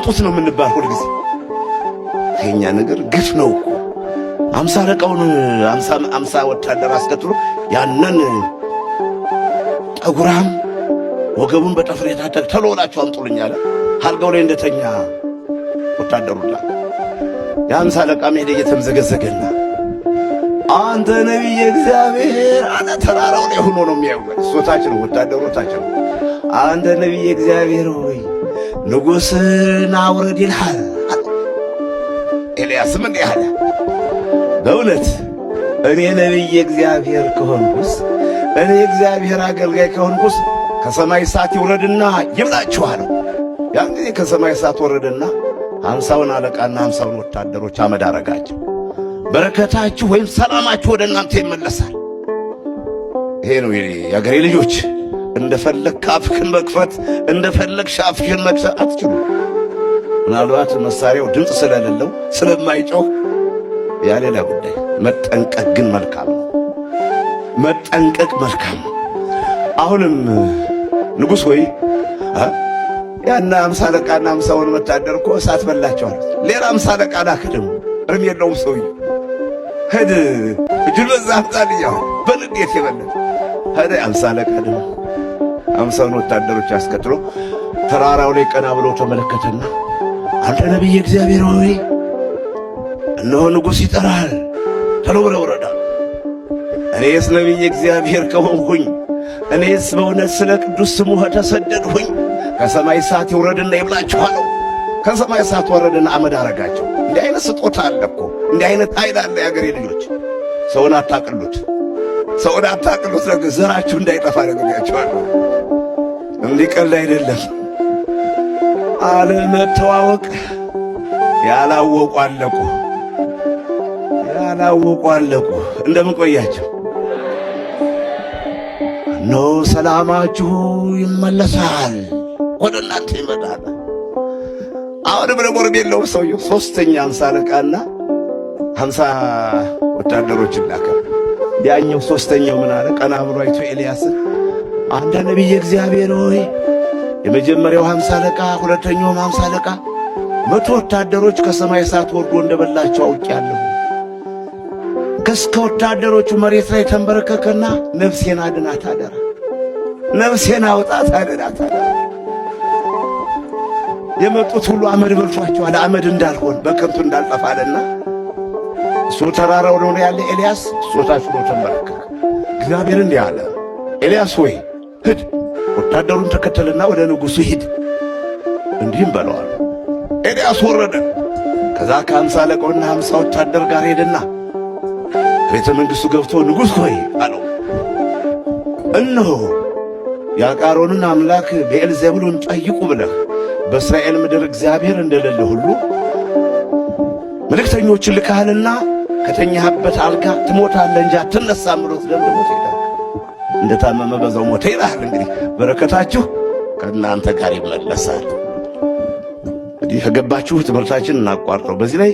አምጡት ነው የምንባል ሁልጊዜ። የኛ ነገር ግፍ ነው እኮ። 50 አለቃውን 50 ወታደር አስከትሎ ያንን ጠጉራም ወገቡን በጠፍር የታጠቀ ተሎላችሁ አምጡልኝ አለ። አልጋው ላይ እንደተኛ ወታደሩላ የ50 አለቃ ሄደ እየተምዘገዘገና አንተ ነቢይ እግዚአብሔር አለ። ተራራው ላይ ሆኖ ነው የሚያየው። ሶታችን ወታደሮታችን አንተ ነቢይ እግዚአብሔር ሆይ ንጉሥን አውረድ ይልሃል። ኤልያስም እንዲህ አለ፣ በእውነት እኔ ነቢይ እግዚአብሔር ከሆንኩስ፣ እኔ እግዚአብሔር አገልጋይ ከሆንኩስ ከሰማይ እሳት ይውረድና ይብላችሁ አለው። ያን ጊዜ ከሰማይ እሳት ወረደና 50ውን አለቃና 50ውን ወታደሮች አመድ አረጋቸው። በረከታችሁ ወይም ሰላማችሁ ወደ እናንተ ይመለሳል። ይሄ ነው የአገሬ ልጆች። እንደፈለግ አፍህን መክፈት እንደፈለግ አፍህን መክፈት አትችሉ። ምናልባት መሳሪያው ድምፅ ስለሌለው ስለማይጮህ ያሌላ ጉዳይ። መጠንቀቅ ግን መልካም ነው። መጠንቀቅ መልካም ነው። አሁንም ንጉሥ ሆይ ያና 50 አለቃና 50ውን ወታደር እኮ እሳት በላቸዋል። ሌላ 50 አለቃ ላከ ደግሞ እርም የለውም ሰውዬው። ሄድ እጁን በዛ አምጣልኛው በንዴት የበለጠ ሄደ። 50 አለቃ ደግሞ 50ውን ወታደሮች አስከትሎ ተራራው ላይ ቀና ብሎ ተመለከተና አንተ ነቢይ እግዚአብሔር ሆይ እነሆ ንጉሥ ይጠራል፣ ቶሎ ብለህ ውረድ። እኔስ ነቢይ እግዚአብሔር ከሆንኩኝ እኔስ በእውነት ስለ ቅዱስ ስሙ ተሰደድሁኝ። ከሰማይ እሳት ይውረድና ይብላችኋለሁ። ከሰማይ እሳት ወረደና አመድ አረጋቸው። እንዲህ አይነት ስጦታ አለ እኮ፣ እንዲህ አይነት ኃይል አለ። የአገሬ ልጆች ሰውን አታቅሉት፣ ሰውን አታቅሉት። ነገር ዘራችሁ እንዳይጠፋ ነግሬያችኋለሁ። እንዲቀልድ አይደለም። አለመተዋወቅ ያላወቁ አለቁ፣ ያላወቁ አለቁ። እንደምን ቆያችሁ? ኖ ሰላማችሁ ይመለሳል፣ ወደ እናንተ ይመጣል። አሁንም ደግሞ እርም የለውም ሰውየው። 3ኛ 50 አለቃና 50 ወታደሮችን ላከ። ያኛው 3ኛው ምን አለ? ቀና ብሎ አይቶ ኤልያስን አንተ ነቢይ እግዚአብሔር ሆይ የመጀመሪያው 50 አለቃ 2ኛውም 50 አለቃ 100 ወታደሮች ከሰማይ እሳት ወርዶ እንደበላቸው አውቄአለሁ። ከስከ ወታደሮቹ መሬት ላይ ተንበረከከና ነፍሴን አድናት አደራ፣ ነፍሴን አውጣት አድናት አደራ። የመጡት ሁሉ አመድ በልቷቸዋል። አመድ እንዳልሆን በከንቱ እንዳልጠፋልና እሱ ተራራው ነው ያለ ኤልያስ እሱ ታች ነው ተንበረከከ። እግዚአብሔር እንዲህ አለ፣ ኤልያስ ሆይ ሂድ፣ ወታደሩን ተከተልና ወደ ንጉሡ ሂድ፣ እንዲህም በለዋል። ኤልያስ ወረደ። ከዛ ከ50 አለቃውና 50 ወታደር ጋር ሄደና ቤተ መንግሥቱ ገብቶ ንጉሥ ሆይ አለው፣ እነሆ የአቃሮንን አምላክ ብዔልዜቡልን ጠይቁ ብለህ በእስራኤል ምድር እግዚአብሔር እንደሌለ ሁሉ መልእክተኞችን ልካልና ከተኛህበት አልጋ ትሞታለህ እንጂ አትነሳም ብሎት ደምድሞት ሄዳል። እንደታመመ በዛው ሞተ ይላል። እንግዲህ በረከታችሁ ከእናንተ ጋር ይመለሳል። እንግዲህ ከገባችሁ ትምህርታችን እናቋርጠው። በዚህ ላይ